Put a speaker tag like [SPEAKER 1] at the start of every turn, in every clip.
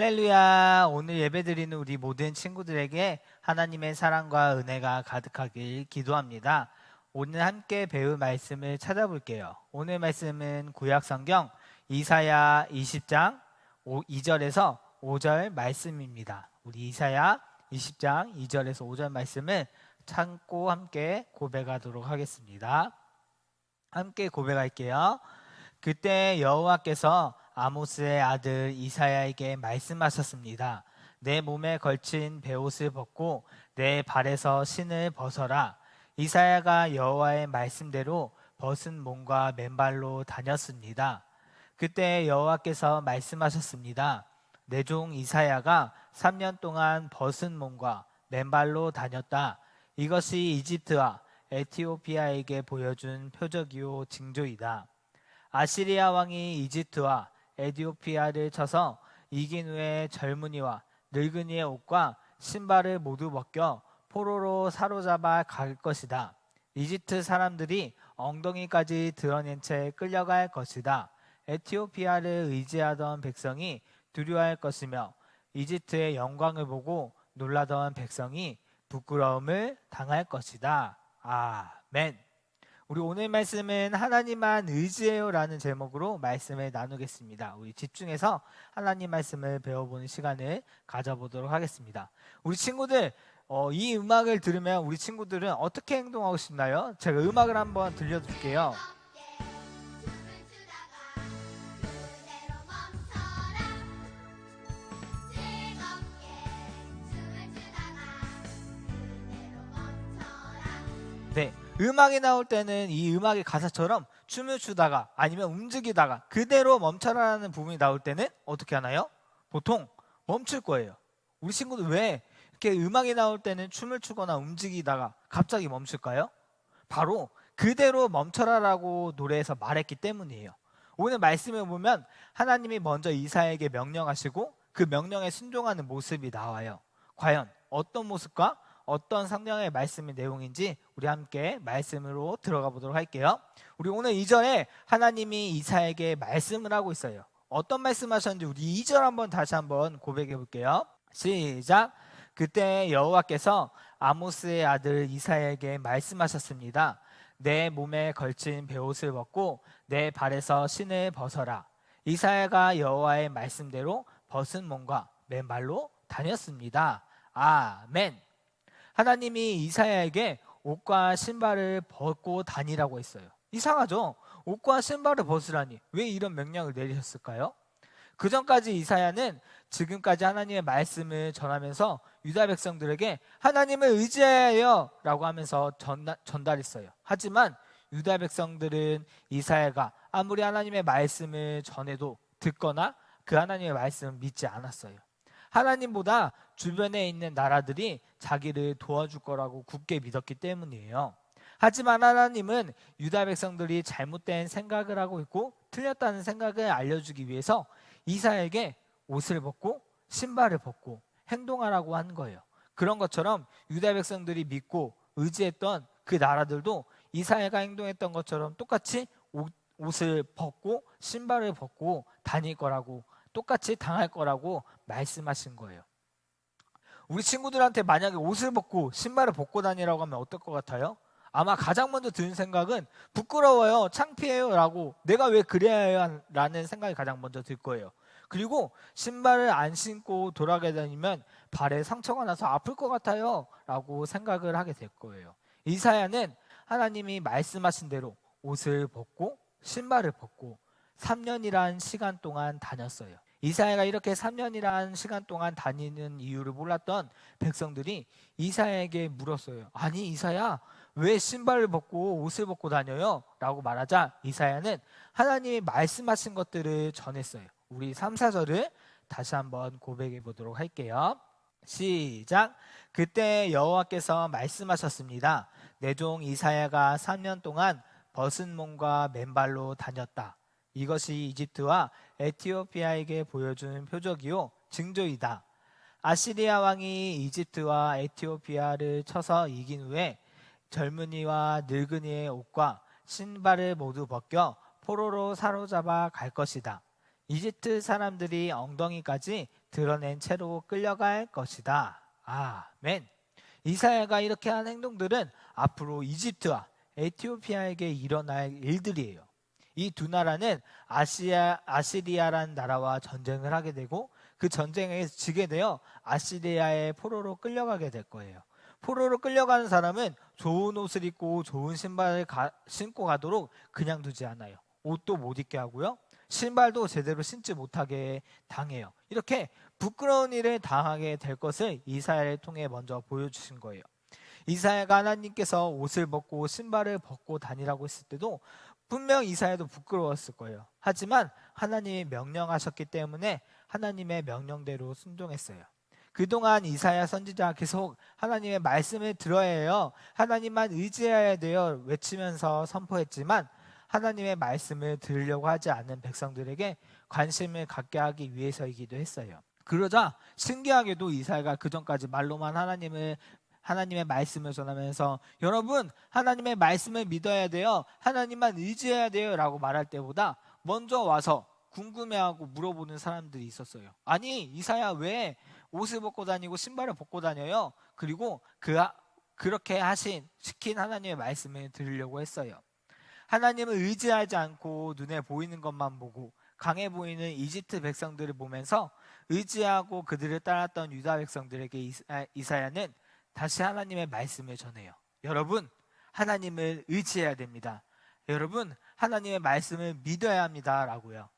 [SPEAKER 1] 할렐루야. 오늘 예배드리는 우리 모든 친구들에게 하나님의 사랑과 은혜가 가득하길 기도합니다. 오늘 함께 배울 말씀을 찾아볼게요. 오늘 말씀은 구약성경 이사야 20장 2절에서 5절 말씀입니다. 우리 이사야 20장 2절에서 5절 말씀을 참고 함께 고백하도록 하겠습니다. 함께 고백할게요. 그때 여호와께서 아모스의 아들 이사야에게 말씀하셨습니다. 내 몸에 걸친 베옷을 벗고 내 발에서 신을 벗어라. 이사야가 여호와의 말씀대로 벗은 몸과 맨발로 다녔습니다. 그때 여호와께서 말씀하셨습니다. 내 종 이사야가 3년 동안 벗은 몸과 맨발로 다녔다. 이것이 이집트와 에티오피아에게 보여준 표적이요 징조이다. 아시리아 왕이 이집트와 에티오피아를 쳐서 이긴 후에 젊은이와 늙은이의 옷과 신발을 모두 벗겨 포로로 사로잡아 갈 것이다. 이집트 사람들이 엉덩이까지 드러낸 채 끌려갈 것이다. 에티오피아를 의지하던 백성이 두려워할 것이며 이집트의 영광을 보고 놀라던 백성이 부끄러움을 당할 것이다. 아멘. 우리 오늘 말씀은 하나님만 의지해요 라는 제목으로 말씀을 나누겠습니다. 우리 집중해서 하나님 말씀을 배워보는 시간을 가져보도록 하겠습니다. 우리 친구들 이 음악을 들으면 우리 친구들은 어떻게 행동하고 싶나요? 제가 음악을 한번 들려줄게요. 네, 음악이 나올 때는 이 음악의 가사처럼 춤을 추다가 아니면 움직이다가 그대로 멈춰라는 부분이 나올 때는 어떻게 하나요? 보통 멈출 거예요. 우리 친구들 왜 이렇게 음악이 나올 때는 춤을 추거나 움직이다가 갑자기 멈출까요? 바로 그대로 멈춰라라고 노래에서 말했기 때문이에요. 오늘 말씀을 보면 하나님이 먼저 이사야에게 명령하시고 그 명령에 순종하는 모습이 나와요. 과연 어떤 모습과 어떤 성경의 말씀의 내용인지 우리 함께 말씀으로 들어가 보도록 할게요. 우리 오늘 2절에 하나님이 이사야에게 말씀을 하고 있어요. 어떤 말씀 하셨는지 우리 2절 한번 다시 한번 고백해 볼게요. 시작. 그때 여호와께서 아모스의 아들 이사야에게 말씀하셨습니다. 내 몸에 걸친 베옷을 벗고 내 발에서 신을 벗어라. 이사야가 여호와의 말씀대로 벗은 몸과 맨발로 다녔습니다. 아멘. 하나님이 이사야에게 옷과 신발을 벗고 다니라고 했어요. 이상하죠? 옷과 신발을 벗으라니 왜 이런 명령을 내리셨을까요? 그 전까지 이사야는 지금까지 하나님의 말씀을 전하면서 유다 백성들에게 하나님을 의지해요 라고 하면서 전달했어요. 하지만 유다 백성들은 이사야가 아무리 하나님의 말씀을 전해도 듣거나 그 하나님의 말씀을 믿지 않았어요. 하나님보다 주변에 있는 나라들이 자기를 도와줄 거라고 굳게 믿었기 때문이에요. 하지만 하나님은 유다 백성들이 잘못된 생각을 하고 있고 틀렸다는 생각을 알려주기 위해서 이사야에게 옷을 벗고 신발을 벗고 행동하라고 한 거예요. 그런 것처럼 유다 백성들이 믿고 의지했던 그 나라들도 이사야가 행동했던 것처럼 똑같이 옷을 벗고 신발을 벗고 다닐 거라고, 똑같이 당할 거라고 말씀하신 거예요. 우리 친구들한테 만약에 옷을 벗고 신발을 벗고 다니라고 하면 어떨 것 같아요? 아마 가장 먼저 드는 생각은 부끄러워요, 창피해요 라고, 내가 왜 그래야 해요? 라는 생각이 가장 먼저 들 거예요. 그리고 신발을 안 신고 돌아가게 다니면 발에 상처가 나서 아플 것 같아요 라고 생각을 하게 될 거예요. 이사야는 하나님이 말씀하신 대로 옷을 벗고 신발을 벗고 3년이란 시간 동안 다녔어요. 이사야가 이렇게 3년이란 시간 동안 다니는 이유를 몰랐던 백성들이 이사야에게 물었어요. 아니 이사야, 왜 신발을 벗고 옷을 벗고 다녀요? 라고 말하자 이사야는 하나님이 말씀하신 것들을 전했어요. 우리 3, 4절을 다시 한번 고백해 보도록 할게요. 시작. 그때 여호와께서 말씀하셨습니다. 내 종 이사야가 3년 동안 벗은 몸과 맨발로 다녔다. 이것이 이집트와 에티오피아에게 보여준 표적이요 징조이다. 아시리아 왕이 이집트와 에티오피아를 쳐서 이긴 후에 젊은이와 늙은이의 옷과 신발을 모두 벗겨 포로로 사로잡아 갈 것이다. 이집트 사람들이 엉덩이까지 드러낸 채로 끌려갈 것이다. 아멘. 이사야가 이렇게 한 행동들은 앞으로 이집트와 에티오피아에게 일어날 일들이에요. 이 두 나라는 아시리아라는 나라와 전쟁을 하게 되고 그 전쟁에서 지게 되어 아시리아의 포로로 끌려가게 될 거예요. 포로로 끌려가는 사람은 좋은 옷을 입고 좋은 신발을 신고 가도록 그냥 두지 않아요. 옷도 못 입게 하고요. 신발도 제대로 신지 못하게 당해요. 이렇게 부끄러운 일을 당하게 될 것을 이사야를 통해 먼저 보여주신 거예요. 이사야가 하나님께서 옷을 벗고 신발을 벗고 다니라고 했을 때도 분명 이사야도 부끄러웠을 거예요. 하지만 하나님이 명령하셨기 때문에 하나님의 명령대로 순종했어요. 그동안 이사야 선지자가 계속 하나님의 말씀을 들어야 해요. 하나님만 의지해야 돼요. 외치면서 선포했지만 하나님의 말씀을 들으려고 하지 않는 백성들에게 관심을 갖게 하기 위해서이기도 했어요. 그러자 신기하게도 이사야가 그전까지 말로만 하나님의 말씀을 전하면서 여러분 하나님의 말씀을 믿어야 돼요. 하나님만 의지해야 돼요 라고 말할 때보다 먼저 와서 궁금해하고 물어보는 사람들이 있었어요. 아니 이사야 왜 옷을 벗고 다니고 신발을 벗고 다녀요? 그리고 그렇게 시킨 하나님의 말씀을 들으려고 했어요. 하나님을 의지하지 않고 눈에 보이는 것만 보고 강해 보이는 이집트 백성들을 보면서 의지하고 그들을 따랐던 유다 백성들에게 이사야는 다시 하나님의 말씀을 전해요. 여러분 하나님을 의지해야 됩니다. 여러분 하나님의 말씀을 믿어야 합니다 라고요.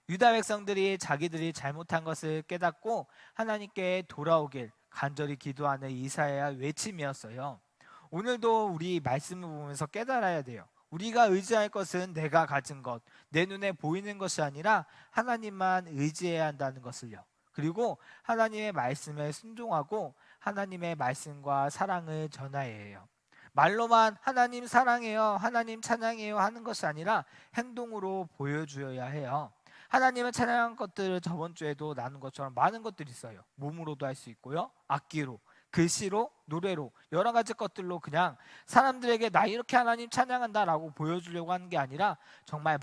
[SPEAKER 1] 유다 백성들이 자기들이 잘못한 것을 깨닫고 하나님께 돌아오길 간절히 기도하는 이사야의 외침이었어요. 오늘도 우리 말씀을 보면서 깨달아야 돼요. 우리가 의지할 것은 내가 가진 것, 내 눈에 보이는 것이 아니라 하나님만 의지해야 한다는 것을요. 그리고 하나님의 말씀에 순종하고 하나님의 말씀과 사랑을 전하여야 해요. 말로만 하나님 사랑해요, 하나님 찬양해요 하는 것이 아니라 행동으로 보여주어야 해요. 하나님을 찬양한 것들을 저번 주에도 나눈 것처럼 많은 것들이 있어요. 몸으로도 할 수 있고요, 악기로, 글씨로, 노래로, 여러 가지 것들로 그냥 사람들에게 나 이렇게 하나님 찬양한다라고 보여주려고 하는 게 아니라 정말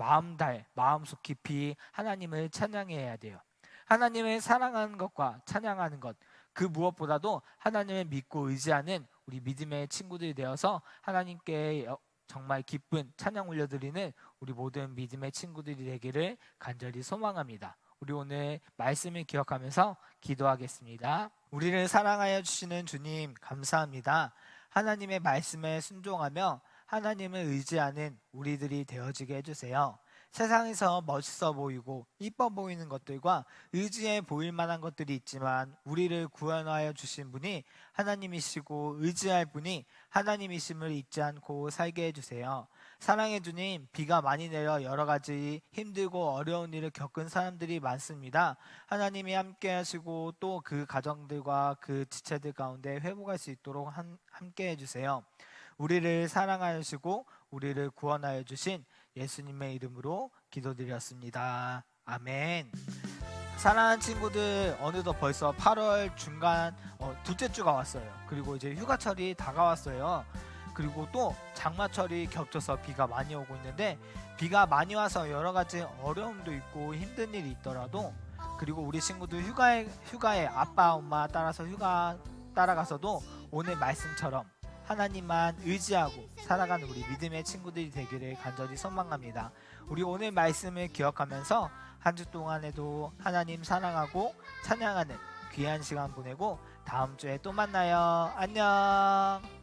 [SPEAKER 1] 마음속 깊이 하나님을 찬양해야 돼요. 하나님을 사랑하는 것과 찬양하는 것, 그 무엇보다도 하나님을 믿고 의지하는 우리 믿음의 친구들이 되어서 하나님께 정말 기쁜 찬양 올려드리는 우리 모든 믿음의 친구들이 되기를 간절히 소망합니다. 우리 오늘 말씀을 기억하면서 기도하겠습니다. 우리를 사랑하여 주시는 주님 감사합니다. 하나님의 말씀에 순종하며 하나님을 의지하는 우리들이 되어지게 해주세요. 세상에서 멋있어 보이고 이뻐 보이는 것들과 의지해 보일 만한 것들이 있지만 우리를 구원하여 주신 분이 하나님이시고 의지할 분이 하나님이심을 잊지 않고 살게 해주세요. 사랑해 주님, 비가 많이 내려 여러 가지 힘들고 어려운 일을 겪은 사람들이 많습니다. 하나님이 함께 하시고 또 그 가정들과 그 지체들 가운데 회복할 수 있도록 함께 해주세요. 우리를 사랑하여 주시고 우리를 구원하여 주신 예수님의 이름으로 기도드렸습니다. 아멘. 사랑하는 친구들, 어느덧 벌써 8월 중간 둘째 주가 왔어요. 그리고 이제 휴가철이 다가왔어요. 그리고 또 장마철이 겹쳐서 비가 많이 오고 있는데 비가 많이 와서 여러 가지 어려움도 있고 힘든 일이 있더라도 그리고 우리 친구들 휴가에 아빠 엄마 따라서 휴가 따라가서도 오늘 말씀처럼 하나님만 의지하고 살아가는 우리 믿음의 친구들이 되기를 간절히 소망합니다. 우리 오늘 말씀을 기억하면서 한 주 동안에도 하나님 사랑하고 찬양하는 귀한 시간 보내고 다음 주에 또 만나요. 안녕.